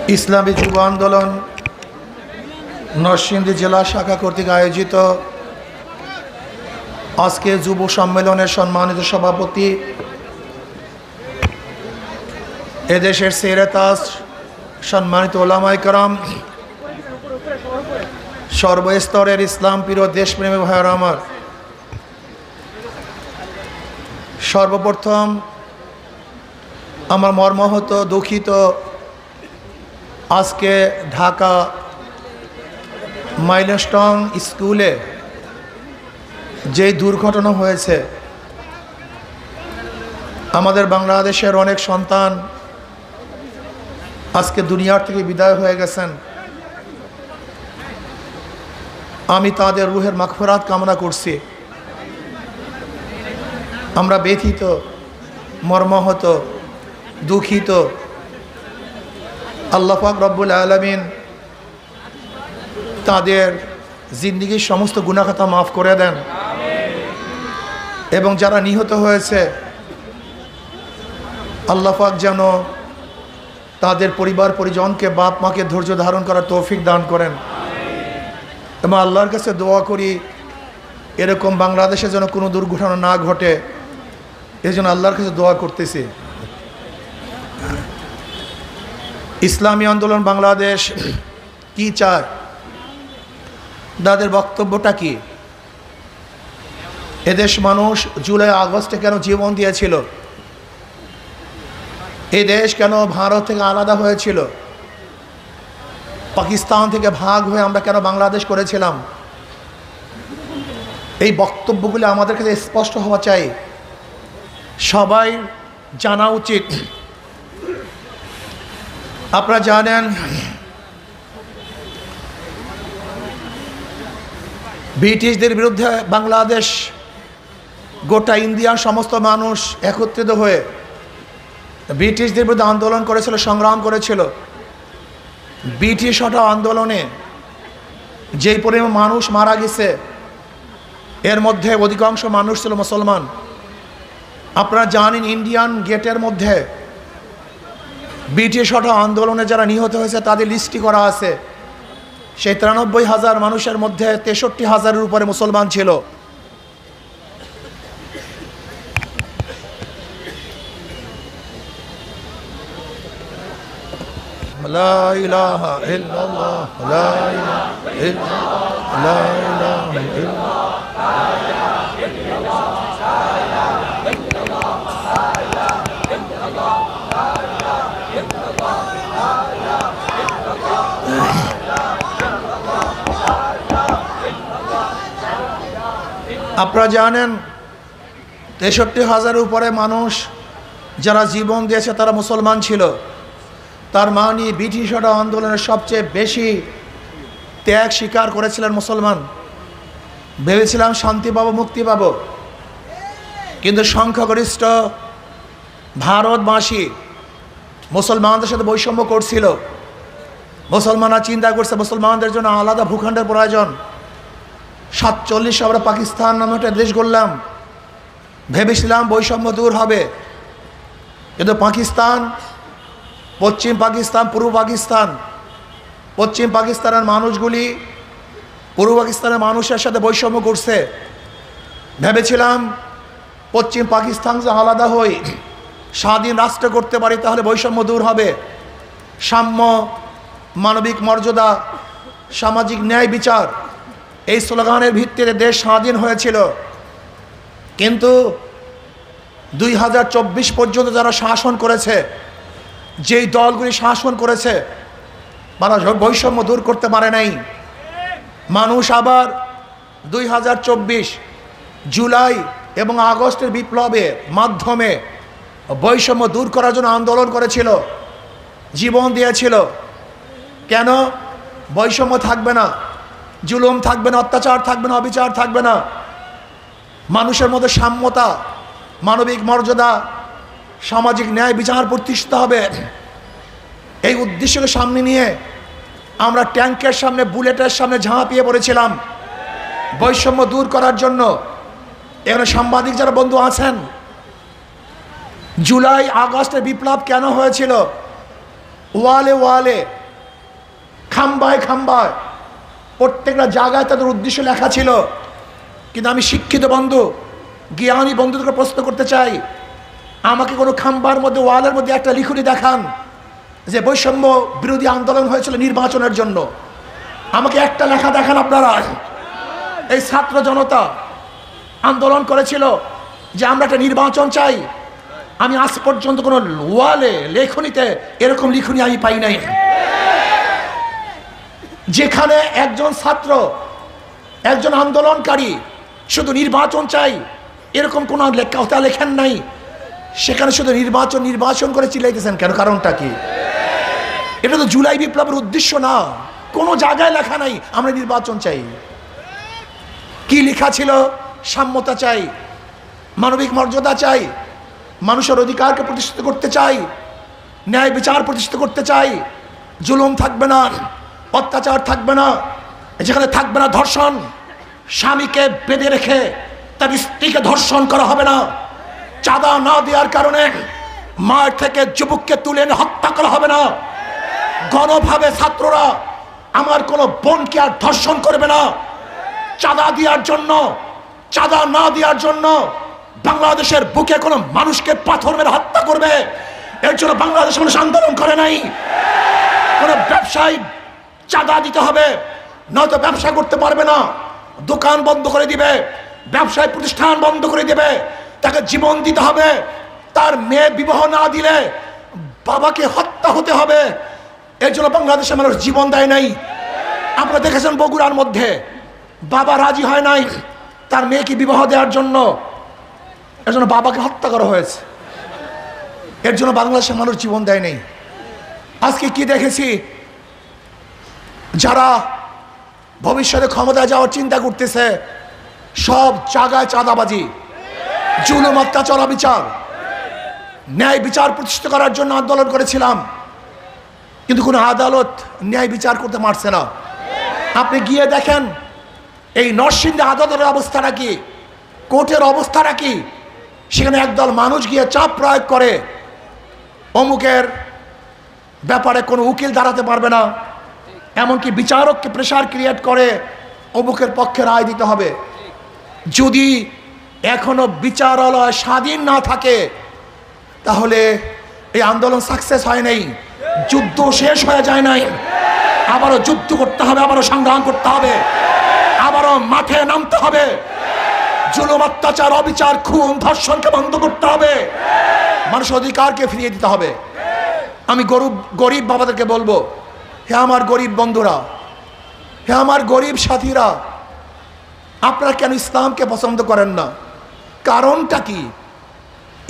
ইসলামী যুব আন্দোলন নরসিংদী জেলা শাখা কর্তৃক আয়োজিত আজকে যুব সম্মেলনের সম্মানিত সভাপতি, এদেশের সেরেতাজ সম্মানিত ওলামায়ে কেরাম, সর্বস্তরের ইসলাম প্রিয় দেশপ্রেমী ভাইয়েরা আমার, সর্বপ্রথম আমার মর্মাহত দুঃখিত আজকে ঢাকা মাইলস্টন স্কুলে যেই দুর্ঘটনা হয়েছে, আমাদের বাংলাদেশের অনেক সন্তান আজকে দুনিয়ার থেকে বিদায় হয়ে গেছেন। আমি তাদের রুহের মাগফিরাত কামনা করছি। আমরা ব্যথিত, মর্মাহত, দুঃখিত। আল্লাহ পাক রব্বুল আলামিন তাদের জিন্দেগির সমস্ত গুনাহ খাতা মাফ করে দেন এবং যারা নিহত হয়েছে আল্লাহ পাক যেন তাদের পরিবার পরিজনকে, বাপ মাকে ধৈর্য ধারণ করার তৌফিক দান করেন। এবং আল্লাহর কাছে দোয়া করি এরকম বাংলাদেশে যেন কোনো দুর্ঘটনা না ঘটে, এই জন্য আল্লাহর কাছে দোয়া করতেছি। ইসলামী আন্দোলন বাংলাদেশ কি চায়, তাদের বক্তব্যটা কি? এদেশ মানুষ জুলাই আগস্টে কেন জীবন দিয়েছিল? এই দেশ কেন ভারত থেকে আলাদা হয়েছিল? পাকিস্তান থেকে ভাগ হয়ে আমরা কেন বাংলাদেশ করেছিলাম? এই বক্তব্যগুলো আমাদের কাছে স্পষ্ট হওয়া চাই, সবাই জানা উচিত। আপনারা জানেন ব্রিটিশদের বিরুদ্ধে বাংলাদেশ, গোটা ইন্ডিয়ার সমস্ত মানুষ একত্রিত হয়ে ব্রিটিশদের বিরুদ্ধে আন্দোলন করেছিল, সংগ্রাম করেছিল। ব্রিটিশ হটাও আন্দোলনে যেই পরিমাণ মানুষ মারা গেছে, এর মধ্যে অধিকাংশ মানুষ ছিল মুসলমান। আপনারা জানেন ইন্ডিয়ান গেটের মধ্যে ব্রিটিশ হটাও আন্দোলনে যারা নিহত হয়েছে তাদের লিস্টি করা আছে। সেই 93,000 মানুষের মধ্যে 63,000-এর উপরে মুসলমান ছিল। লা ইলাহা ইল্লাল্লাহ, লা ইলাহা ইল্লাল্লাহ, লা ইলাহা ইল্লাল্লাহ। আপনারা জানেন 63,000-এর উপরে মানুষ যারা জীবন দিয়েছে তারা মুসলমান ছিল। তার মানে ব্রিটিশ হটাও আন্দোলনের সবচেয়ে বেশি ত্যাগ স্বীকার করেছিলেন মুসলমান। ভেবেছিলাম শান্তি পাবো, মুক্তি পাবো, কিন্তু সংখ্যাগরিষ্ঠ ভারতবাসী মুসলমানদের সাথে বৈষম্য করছিল। মুসলমানরা চিন্তা করছে মুসলমানদের জন্য আলাদা ভূখণ্ডের প্রয়োজন। 47 আমরা পাকিস্তান নামে একটা দেশ গড়লাম, ভেবেছিলাম বৈষম্য দূর হবে। কিন্তু পাকিস্তান, পশ্চিম পাকিস্তান, পূর্ব পাকিস্তান, পশ্চিম পাকিস্তানের মানুষগুলি পূর্ব পাকিস্তানের মানুষের সাথে বৈষম্য করছে। ভেবেছিলাম পশ্চিম পাকিস্তান যে আলাদা হই স্বাধীন রাষ্ট্র করতে পারি তাহলে বৈষম্য দূর হবে, সাম্য, মানবিক মর্যাদা, সামাজিক ন্যায় বিচার, এই স্লোগানের ভিত্তিতে দেশ স্বাধীন হয়েছিল। কিন্তু 2024 পর্যন্ত যারা শাসন করেছে, যেই দলগুলি শাসন করেছে, মানুষ বৈষম্য দূর করতে পারে নাই। মানুষ আবার 2024 জুলাই এবং আগস্টের বিপ্লবের মাধ্যমে বৈষম্য দূর করার জন্য আন্দোলন করেছিল, জীবন দিয়েছিল। কেন? বৈষম্য থাকবে না, জুলুম থাকবে না, অত্যাচার থাকবে না, অবিচার থাকবে না, মানুষের মধ্যে সাম্যতা, মানবিক মর্যাদা, সামাজিক ন্যায় বিচার প্রতিষ্ঠিত হবে। এই উদ্দেশ্যকে সামনে নিয়ে আমরা ট্যাঙ্কের সামনে, বুলেটের সামনে ঝাঁপিয়ে পড়েছিলাম বৈষম্য দূর করার জন্য। এখানে সাংবাদিক যারা বন্ধু আছেন, জুলাই আগস্টের বিপ্লব কেন হয়েছিল? ওয়ালে ওয়ালে, খাম্বায় খাম্বায়, প্রত্যেকটা জায়গায় তাদের উদ্দেশ্য লেখা ছিল। কিন্তু আমি শিক্ষিত বন্ধু, জ্ঞানী বন্ধুদেরকে প্রশ্ন করতে চাই, আমাকে কোনো খাম্বার মধ্যে, ওয়ালের মধ্যে একটা লিখুনি দেখান যে বৈষম্য বিরোধী আন্দোলন হয়েছিল নির্বাচনের জন্য। আমাকে একটা লেখা দেখান আপনারা। এই ছাত্র জনতা আন্দোলন করেছিল যে আমরা একটা নির্বাচন চাই। আমি আজ পর্যন্ত কোনো ওয়ালে লেখনীতে এরকম লিখুনি আমি পাই নাই যেখানে একজন ছাত্র, একজন আন্দোলনকারী শুধু নির্বাচন চাই এরকম কোনো কথা লেখেন নাই। সেখানে শুধু নির্বাচন নির্বাচন করে চিল্লাইতেছেন কেন? কারণটা কি? এটা তো জুলাই বিপ্লবের উদ্দেশ্য না। কোনো জায়গায় লেখা নাই আমরা নির্বাচন চাই। কি লেখা ছিল? সাম্যতা চাই, মানবিক মর্যাদা চাই, মানুষের অধিকারকে প্রতিষ্ঠিত করতে চাই, ন্যায় বিচার প্রতিষ্ঠিত করতে চাই, জুলুম থাকবে না, অত্যাচার থাকবে না, যেখানে থাকবে না ধর্ষণ, স্বামীকে বেঁধে রেখে তার স্ত্রীকে ধর্ষণ করা হবে না, চাঁদা না দেওয়ার কারণে মায়ের থেকে যুবককে তুলে এনে হত্যা করা হবে না, গণভাবে ছাত্ররা আমার কোনো বোনকে আর ধর্ষণ করবে না, চাঁদা দেওয়ার জন্য, চাঁদা না দেওয়ার জন্য বাংলাদেশের বুকে কোনো মানুষকে পাথর মেরে হত্যা করবে, এর জন্য বাংলাদেশ মানুষ আন্দোলন করে নাই। কোনো ব্যবসায়ী চাঁদা দিতে হবে, নয়তো ব্যবসা করতে পারবে না, দোকান বন্ধ করে দিবে, ব্যবসায় প্রতিষ্ঠান বন্ধ করে দিবে, তাকে জীবন দিতে হবে, তার মেয়ে বিবাহ না দিলে বাবাকে হত্যা হতে হবে। এর জন্য বাংলাদেশের মানুষ জীবন দেয় নাই। আপনারা দেখেছেন বগুড়ার মধ্যে বাবা রাজি হয় নাই তার মেয়েকে বিবাহ দেওয়ার জন্য, এর জন্য বাবাকে হত্যা করা হয়েছে। এর জন্য বাংলাদেশের মানুষ জীবন দেয় নাই। আজকে কি দেখেছি? যারা ভবিষ্যতে ক্ষমতায় যাওয়ার চিন্তা করতেছে সব জায়গায় চাঁদাবাজি, জুলুম, অত্যাচার, অবিচার। ন্যায় বিচার প্রতিষ্ঠিত করার জন্য আন্দোলন করেছিলাম, কিন্তু কোনো আদালত ন্যায় বিচার করতে পারছে না। আপনি গিয়ে দেখেন এই নরসিংদী আদালতের অবস্থাটা কি, কোর্টের অবস্থাটা কি। সেখানে একদল মানুষ গিয়ে চাপ প্রয়োগ করে অমুকের ব্যাপারে কোনো উকিল দাঁড়াতে পারবে না, এমনকি বিচারককে প্রেশার ক্রিয়েট করে অমুকের পক্ষে রায় দিতে হবে। যদি এখনো বিচারালয় স্বাধীন না থাকে তাহলে এই আন্দোলন সাকসেস হয় নাই, যুদ্ধ শেষ হয়ে যায় নাই। আবারও যুদ্ধ করতে হবে, আবারও সংগ্রাম করতে হবে, আবারও মাঠে নামতে হবে। জুলুম, অত্যাচার, অবিচার, খুন, ধর্ষণকে বন্ধ করতে হবে, মানুষের অধিকারকে ফিরিয়ে দিতে হবে। আমি গরিব বাবাদেরকে বলবো, হে আমার গরিব বন্ধুরা, হে আমার গরিব সাথীরা, আপনারা কেন ইসলামকে পছন্দ করেন না? কারণটা কি?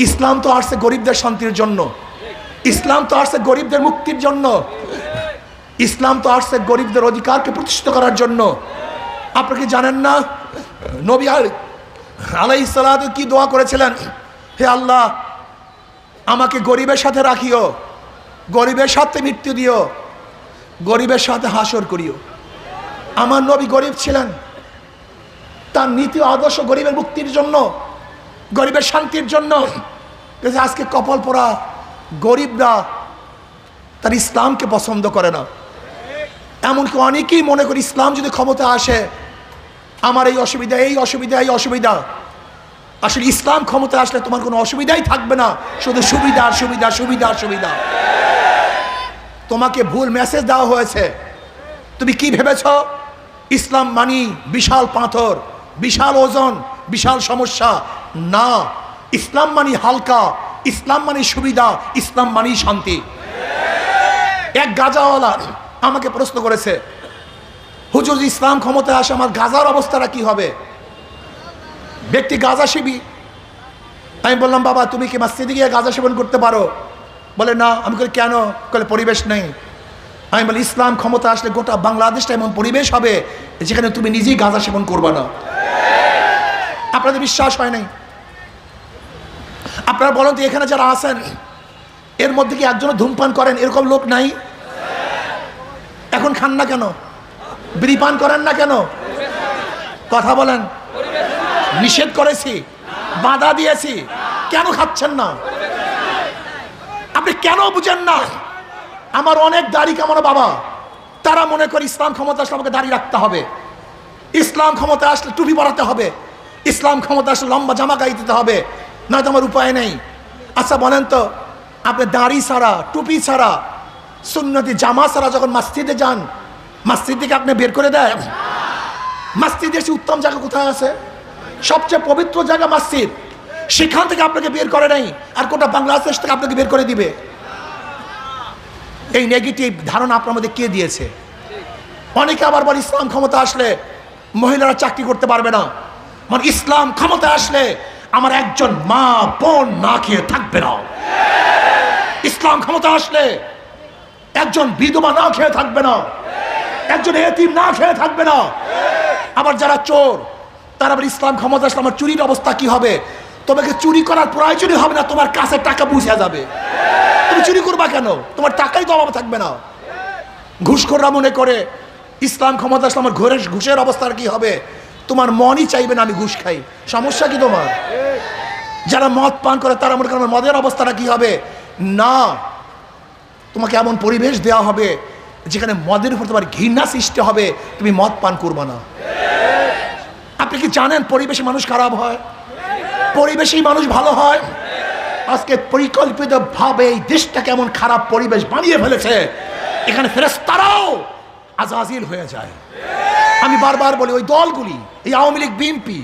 ইসলাম তো আসছে গরিবদের শান্তির জন্য, ইসলাম তো আসছে গরিবদের মুক্তির জন্য, ইসলাম তো আসছে গরিবদের অধিকারকে প্রতিষ্ঠিত করার জন্য। আপনারা কি জানেন না নবী আলাইহিস সালাতু কি দোয়া করেছিলেন? হে আল্লাহ, আমাকে গরিবের সাথে রাখিও, গরিবের সাথে মৃত্যু দিও, গরিবের সাথে হাসর করিও। আমার নবী গরিব ছিলেন, তার নীতি আদর্শ গরিবের মুক্তির জন্য, গরিবের শান্তির জন্য। আজকে কপাল পোড়া গরিবরা তার ইসলামকে পছন্দ করে না। এমনকি অনেকেই মনে করি ইসলাম যদি ক্ষমতা আসে আমার এই অসুবিধা, এই অসুবিধা, এই অসুবিধা। আসলে ইসলাম ক্ষমতা আসলে তোমার কোনো অসুবিধাই থাকবে না, শুধু সুবিধা, সুবিধা, সুবিধা, সুবিধা। তোমাকে ভুল মেসেজ দেওয়া হয়েছে। তুমি কি ভেবেছ ইসলাম মানি বিশাল পাথর, বিশাল ওজন, বিশাল সমস্যা? না, ইসলাম মানি হালকা, ইসলাম মানি সুবিধা, ইসলাম মানি শান্তি। এক গাজাওয়ালা আমাকে প্রশ্ন করেছে, হুজুর ইসলাম ক্ষমতায় আসে আমার গাজার অবস্থাটা কি হবে? ব্যক্তি গাঁজা সেবী। আমি বললাম, বাবা তুমি কি মসজিদে গিয়ে গাঁজা সেবন করতে পারো? বলে না। আমি বলি কেন? বলে পরিবেশ নেই। আমি বলি ইসলাম ক্ষমতা আসলে গোটা বাংলাদেশটা এমন পরিবেশ হবে যেখানে তুমি নিজেই গাঁজা সেবন করবে না। আপনাদের বিশ্বাস হয় নাই? আপনারা বলেন তো এখানে যারা আছেন এর মধ্যে কি একজনও ধূমপান করেন? এরকম লোক নাই? এখন খান না কেন? বিড়ি পান করেন না কেন? কথা বলেন। নিষেধ করেছি, বাধা দিয়েছি, কেন খাচ্ছেন না? আপনি কেন বুঝেন না? আমার অনেক দাড়ি কামানো বাবা, তারা মনে করে ইসলাম ক্ষমতা আসলে আমাকে দাড়ি রাখতে হবে, ইসলাম ক্ষমতা আসলে টুপি পরাতে হবে, ইসলাম ক্ষমতা আসলে লম্বা জামা গায়ে দিতে হবে, নয়তো আমার উপায় নেই। আচ্ছা বলেন তো, আপনি দাড়ি ছাড়া, টুপি ছাড়া, সুন্নতি জামা ছাড়া যখন মসজিদে যান, মসজিদ থেকে আপনি বের করে দেয়? মসজিদের চেয়ে উত্তম জায়গা কোথায় আছে? সবচেয়ে পবিত্র জায়গা মসজিদ, সেখান থেকে আপনাকে বের করে নাই, আর কোটা বাংলাদেশ থেকে আপনাকে বের করে দিবে? এই নেগেটিভ ধারণা আপনার মধ্যে কে দিয়েছে? অনেকে আবার বলে ইসলাম ক্ষমতা আসলে মহিলারা চাকরি করতে পারবে না, মানে ইসলাম ক্ষমতা আসলে আমার একজন মা বোন না খেয়ে থাকবে না, ইসলাম ক্ষমতা আসলে একজন বিধবা না খেয়ে থাকবে না, একজন এতিম না খেয়ে থাকবে না। আবার যারা চোর, তারা আবার ইসলাম ক্ষমতা আসলে আমার চুরির অবস্থা কি হবে? তোমাকে চুরি করার প্রয়োজনই হবে না, তোমার কাছে টাকা বুঝে যাবে, তুমি চুরি করবা কেন? তোমার টাকাই তো অভাব থাকবে না। ঘুষখোররা মনে করে ইসলাম ক্ষমতা আসলে আমার ঘুষের অবস্থার কি হবে? তোমার মনই চাইবে না আমি ঘুষ খাই, সমস্যা কি তোমার? যারা মদ পান করে তারা মনে করে আমার মদের অবস্থাটা কি হবে? না, তোমাকে এমন পরিবেশ দেওয়া হবে যেখানে মদের উপর তোমার ঘৃণা সৃষ্টি হবে, তুমি মদ পান করবা না। আপনি কি জানেন পরিবেশে মানুষ খারাপ হয়, পরিবেশেই মানুষ ভালো হয়? আজকে পরিকল্পিত ভাবে এই দেশটা কেমন খারাপ পরিবেশ বানিয়ে ফেলেছে, এখানে ফেরেশতারাও আজাজিল হয়ে যায়। আমি বারবার বলি ওই দলগুলি, এই আওয়ামী লীগ, বিএনপি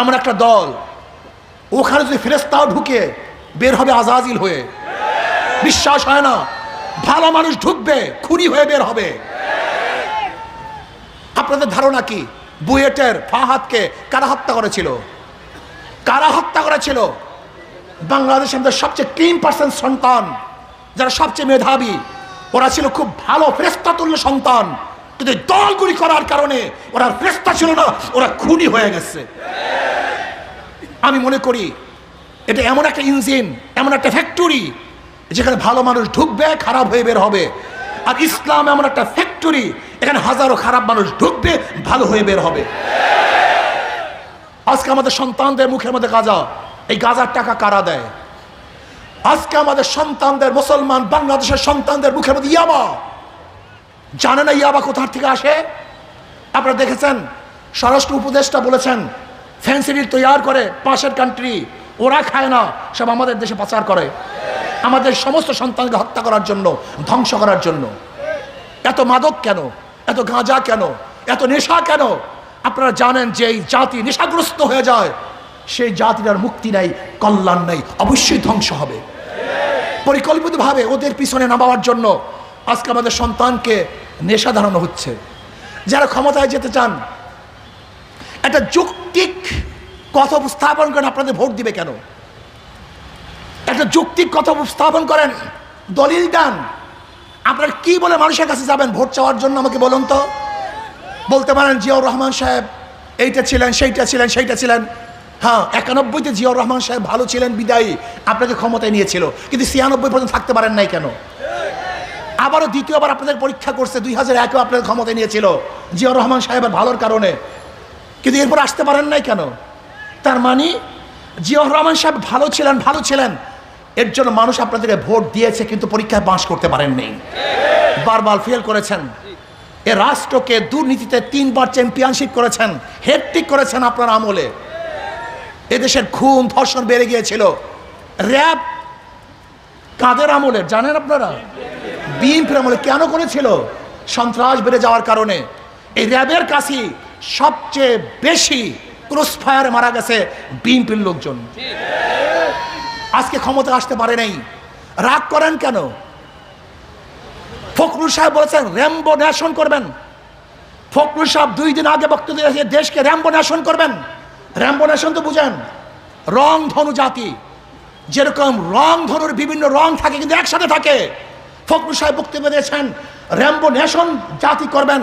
এমন একটা দল, ওখানে যদি ফেরেশতাও ঢুকে বের হবে আজাজিল হয়ে। বিশ্বাস হয় না? ভালো মানুষ ঢুকবে, খুনি হয়ে বের হবে। আপনাদের ধারণা কি বুয়েটের ফাহাদকে কারা হত্যা করেছিল? কারা হত্যা করেছিল? বাংলাদেশের সবচেয়ে ক্লিন পার্সন সন্তান, যারা সবচেয়ে মেধাবী, ওরা ছিল খুব ভালো ফেরেশতাতুল্য সন্তান, কিন্তু দলগুলি করার কারণে ওরা ফেরেশতা ছিল না, ওরা খুনি হয়ে গেছে। আমি মনে করি এটা এমন একটা ইঞ্জিন, এমন একটা ফ্যাক্টরি যেখানে ভালো মানুষ ঢুকবে, খারাপ হয়ে বের হবে। আর ইসলাম এমন একটা ফ্যাক্টরি, এখানে হাজারো খারাপ মানুষ ঢুকবে, ভালো হয়ে বের হবে। আজকে আমাদের সন্তানদের মুখের মধ্যে গাঁজা, এই গাঁজার টাকা কারা দেয়? আজকে আমাদের সন্তানদের, মুসলমান বাংলাদেশের সন্তানদের মুখের মধ্যে ইয়াবা। জানে না ইয়াবা কোথার থেকে আসে? আপনারা দেখেছেন স্বরাষ্ট্র উপদেষ্টা বলেছেন ফেন্সিডিল তৈরি করে পাশের কান্ট্রি, ওরা খায় না, সব আমাদের দেশে পাচার করে, আমাদের সমস্ত সন্তানকে হত্যা করার জন্য, ধ্বংস করার জন্য। এত মাদক কেন? এত গাঁজা কেন? এত নেশা কেন? আপনারা জানেন যে এই জাতি নেশাগ্রস্ত হয়ে যায়, সেই জাতিটার মুক্তি নাই, কল্যাণ নাই, অবশ্যই ধ্বংস হবে। পরিকল্পিতভাবে ওদের পিছনে নামাবার জন্য আজকে আমাদের সন্তানকে নেশা ধারণা হচ্ছে। যারা ক্ষমতায় যেতে চান, একটা যৌক্তিক কথা উপস্থাপন করেন, আপনাদের ভোট দিবে কেন? একটা যৌক্তিক কথা উপস্থাপন করেন, দলিল দেন। আপনারা কি বলে মানুষের কাছে যাবেন ভোট চাওয়ার জন্য? আমাকে বলুন তো। বলতে পারেন জিয়াউর রহমান সাহেব এইটা ছিলেন, সেইটা ছিলেন, সেইটা ছিলেন। হ্যাঁ, 91-তে জিয়াউর রহমান সাহেব ভালো ছিলেন বিদায়ী আপনাকে ক্ষমতায় নিয়েছিল, কিন্তু 96 পর্যন্ত থাকতে পারেন নাই কেন? আবারও দ্বিতীয়বার আপনাদের পরীক্ষা করছে, 2001-এও আপনাদের ক্ষমতায় নিয়েছিল জিয়াউর রহমান সাহেবের ভালোর কারণে, কিন্তু এরপর আসতে পারেন নাই কেন? তার মানে জিয়াউর রহমান সাহেব ভালো ছিলেন, এর জন্য মানুষ আপনাদেরকে ভোট দিয়েছে, কিন্তু পরীক্ষায় পাস করতে পারেননি, বারবার ফেল করেছেন। এ রাষ্ট্রকে দুর্নীতিতে 3বার চ্যাম্পিয়নশিপ করেছেন, হ্যাট্রিক করেছেন আপনার আমলে। এদেশের খুন ধর্ষণ বেড়ে গিয়েছিল। র্যাব কাদের আমলে জানেন আপনারা? বিএনপির আমলে। কেন করেছিল? সন্ত্রাস বেড়ে যাওয়ার কারণে। এই র্যাবের কাছে সবচেয়ে বেশি ক্রস ফায়ারে মারা গেছে বিএনপির লোকজন। আজকে ক্ষমতা আসতে পারে নাই, রাগ করেন কেন? ফখরুল সাহেব বলেছেন র্যাম্বো ন্যাশন করবেন। ফখরুল সাহেব 2 দিন আগে বক্তব্য দিয়েছে দেশকে র্যাম্বো ন্যাশন করবেন। র্যাম্বো ন্যাশন তো বুঝেন, রং ধনু জাতি, যেরকম রং ধনুর বিভিন্ন রং থাকে কিন্তু একসাথে থাকে। ফখরুল সাহেব বক্তব্য দিয়েছেন র্যাম্বো ন্যাশন জাতি করবেন,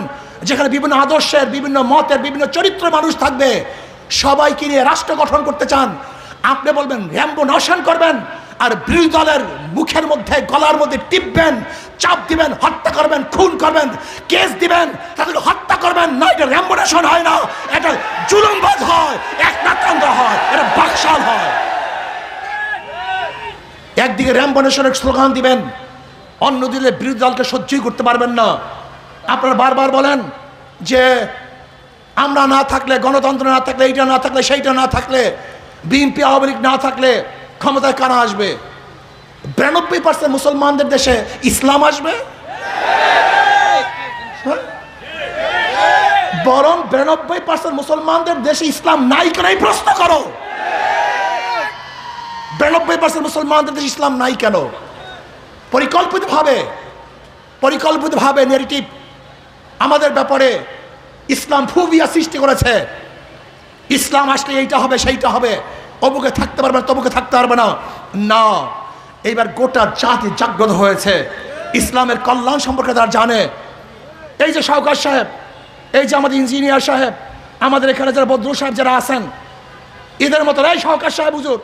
যেখানে বিভিন্ন আদর্শের, বিভিন্ন মতের, বিভিন্ন চরিত্র মানুষ থাকবে, সবাইকে নিয়ে রাষ্ট্র গঠন করতে চান। আপনি বলবেন র্যাম্বো ন্যাশন করবেন, আর বিরোধী দলের মুখের মধ্যে, গলার মধ্যে টিপবেন, চাপ দিবেন, হত্যা করবেন, খুন করবেন, কেস দিবেন, তাদেরকে হত্যা করবেন। না, এটা র্যাম্বো ন্যাশন হয় না, এটা জুলুমবাজ হয়, এক নাকান্দা হয়, এটা বাকশাল হয়। একদিকে র্যাম্বো ন্যাশনের স্লোগান দিবেন, অন্য দলের বিরোধী দলকে সহ্যই করতে পারবেন না। আপনারা বারবার বলেন যে আমরা না থাকলে, গণতন্ত্র না থাকলে, এইটা না থাকলে, সেইটা না থাকলে, বিএনপি আওয়ামী লীগ না থাকলে ক্ষমতায় কারা আসবে? 92% মুসলমানদের দেশে ইসলাম আসবে? বরং 92% মুসলমানদের দেশে ইসলাম নাই কেন এই প্রশ্ন করো। 92% মুসলমানদের দেশে ইসলাম নাই কেন? পরিকল্পিতভাবে নেগেটিভ আমাদের ব্যাপারে ইসলাম ফোবিয়া সৃষ্টি করেছে। ইসলাম আসলে এইটা হবে, সেইটা হবে, অমুকে থাকতে পারবে না, তমুকে থাকতে পারবে না। না, এইবার গোটা জাতি জাগ্রত হয়েছে, ইসলামের কল্যাণ সম্পর্কে তারা জানে। এই যে শওকত সাহেব, এই যে আমাদের ইঞ্জিনিয়ার সাহেব, আমাদের এখানে যারা বদরুল সাহেব যারা আছেন, এদের মতো এই শওকত সাহেব হুজুর,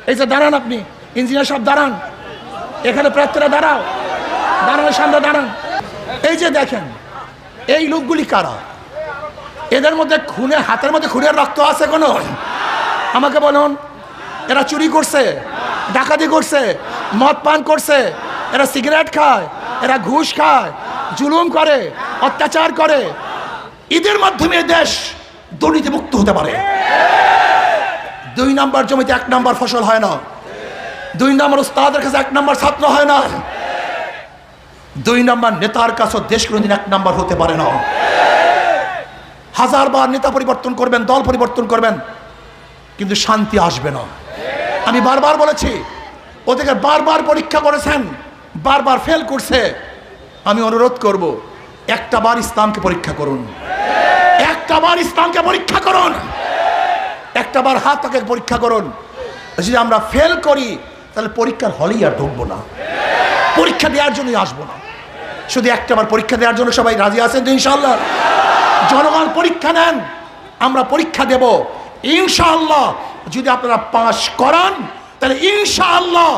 এই যে দাঁড়ান, আপনি ইঞ্জিনিয়ার সাহেব দাঁড়ান, এখানে প্রার্থীরা দাঁড়াও, দাঁড়ানোর সামনে দাঁড়ান। এই যে দেখেন এই লোকগুলি কারা? এদের মধ্যে খুনে, হাতের মধ্যে খুনের রক্ত আছে কোনো? আমাকে বলুন। এরা চুরি করছে, ডাকাতি করছে, মদ পান করছে, এরা সিগারেট খায়, এরা ঘুষ খায়, জুলুম করে, অত্যাচার করে। এদের মাধ্যমে দেশ দুর্নীতি মুক্ত হতে পারে। 2 নম্বর জমিতে 1 নম্বর ফসল হয় না, 2 নম্বর উস্তাদের কাছে 1 নম্বর ছাত্র হয় না, 2 নম্বর নেতার কাছে দেশ কোনোদিন 1 নম্বর হতে পারে না। 1000 বার নেতা পরিবর্তন করবেন, দল পরিবর্তন করবেন, কিন্তু শান্তি আসবে না। আমি বারবার বলেছি, ওদেরকে বারবার পরীক্ষা করেছেন, বারবার ফেল করছে। আমি অনুরোধ করব, একটা বার ইসলামকে পরীক্ষা করুন, একটা বার ইসলামকে পরীক্ষা করুন, একটা বার হাত পাকে পরীক্ষা করুন। যদি আমরা ফেল করি তাহলে পরীক্ষার হলেই আর ঢুকবো না, পরীক্ষা দেওয়ার জন্যই আসবো না। শুধু একটা বার পরীক্ষা দেওয়ার জন্য সবাই রাজি আছেন তো? ইনশাআল্লাহ জনগণ পরীক্ষা নেন, আমরা পরীক্ষা দেব ইনশাআল্লাহ। যদি আপনারা পাস করান তাহলে ইনশাআল্লাহ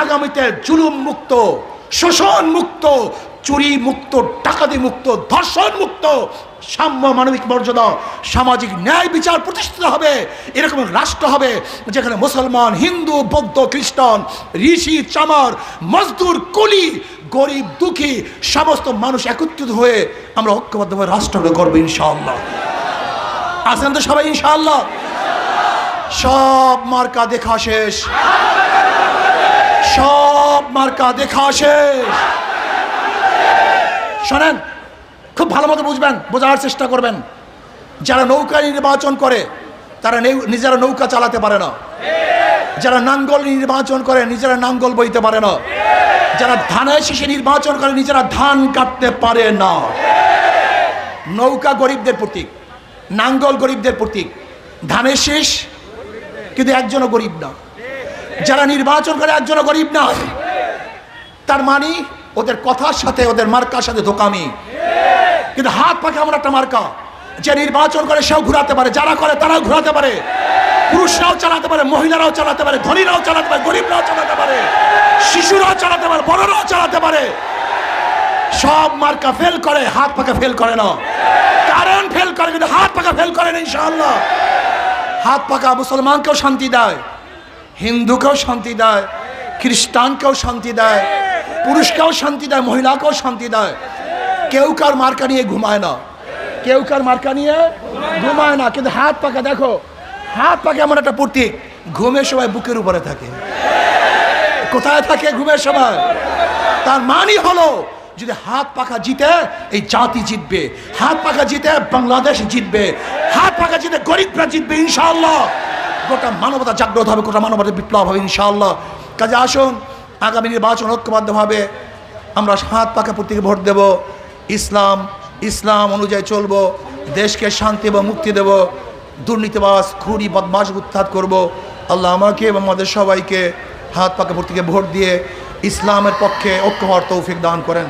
আগামীতে জুলুম মুক্ত, শোষণ মুক্ত, চুরি মুক্ত, ডাকাতি মুক্ত, ধর্ষণ মুক্ত, সাম্য, মানবিক মর্যাদা, সামাজিক ন্যায় বিচার প্রতিষ্ঠিত হবে। এরকম রাষ্ট্র হবে যেখানে মুসলমান, হিন্দু, বৌদ্ধ, খ্রিস্টান, ঋষি, চামার, মজদুর, কুলি, গরিব, দুঃখী সমস্ত মানুষ একত্রিত হয়ে আমরা ঐক্যবদ্ধভাবে রাষ্ট্রকে করবো ইনশাআল্লাহ। আছেন তো সবাই ইনশাআল্লাহ? সব মার্কা দেখা শেষ, সব মার্কা দেখা শেষ। শোনেন, খুব ভালো মতো বুঝবেন, বোঝার চেষ্টা করবেন। যারা নৌকা নির্বাচন করে তারা নিজেরা নৌকা চালাতে পারে না, যারা নাঙ্গল নির্বাচন করে নিজেরা নাঙ্গল বইতে পারে না, যারা ধানের শীষে নির্বাচন করে নিজেরা ধান কাটতে পারে না। নৌকা গরিবদের প্রতীক, নাঙ্গল গরিবদের প্রতীক, ধানের শীষ কিন্তু একজনও গরিব না। যারা নির্বাচন করে একজনও গরিব না। তার মানে ওদের কথার সাথে, ওদের মার্কার সাথে ধোকামি। কিন্তু হাত পাকে এমন একটা মার্কা, যে নির্বাচন করে সেও ঘুরাতে পারে, যারা করে তারাও ঘুরাতে পারে, পুরুষরাও চালাতে পারে, মহিলারাও চালাতে পারে, ধনীরাও চালাতে পারে, গরিবরাও চালাতে পারে, শিশুরাও চালাতে পারে, বড়রাও চালাতে পারে। সব মার্কা ফেল করে, হাত পাকা ফেল করে না। কারণ ফেল করে, কিন্তু হাত পাকা ফেল করে না ইনশাআল্লাহ। হাত পাকা মুসলমানকেও শান্তি দেয়, হিন্দুকেও শান্তি দেয়, খ্রিস্টানকেও শান্তি দেয়, পুরুষকেও শান্তি দেয়, মহিলাকেও শান্তি দেয়। কেউ কার মার্কা নিয়ে ঘুমায় না, কেউ কার মার্কা নিয়ে ঘুমায় না। কিন্তু হাত পাকা দেখো, হাত পাকা এমন একটা প্রতীক, ঘুমের সময় বুকের উপরে থাকে। কোথায় থাকে ঘুমের সময়? তার মানে হলো যদি হাত পাকা জিতে এই জাতি জিতবে, হাত পাকা জিতে বাংলাদেশ জিতবে, হাত পাকা জিতে গরিবরা জিতবে ইনশাআল্লাহ। গোটা মানবতা জাগ্রত হবে, গোটা মানবতার বিপ্লব হবে ইনশাআল্লাহ। কাজে আসুন আগামী নির্বাচন ঐক্যবদ্ধভাবে আমরা হাত পাকা প্রতীকে ভোট দেব, ইসলাম অনুযায়ী চলবো, দেশকে শান্তি এবং মুক্তি দেব, দুর্নীতিবাজ, খুনি, বদমাশ উৎখাত করব। আল্লাহ আমাকে এবং আমাদের সবাইকে হাত পাকা প্রতীকে ভোট দিয়ে ইসলামের পক্ষে ঐক্য হওয়ার তৌফিক দান করেন।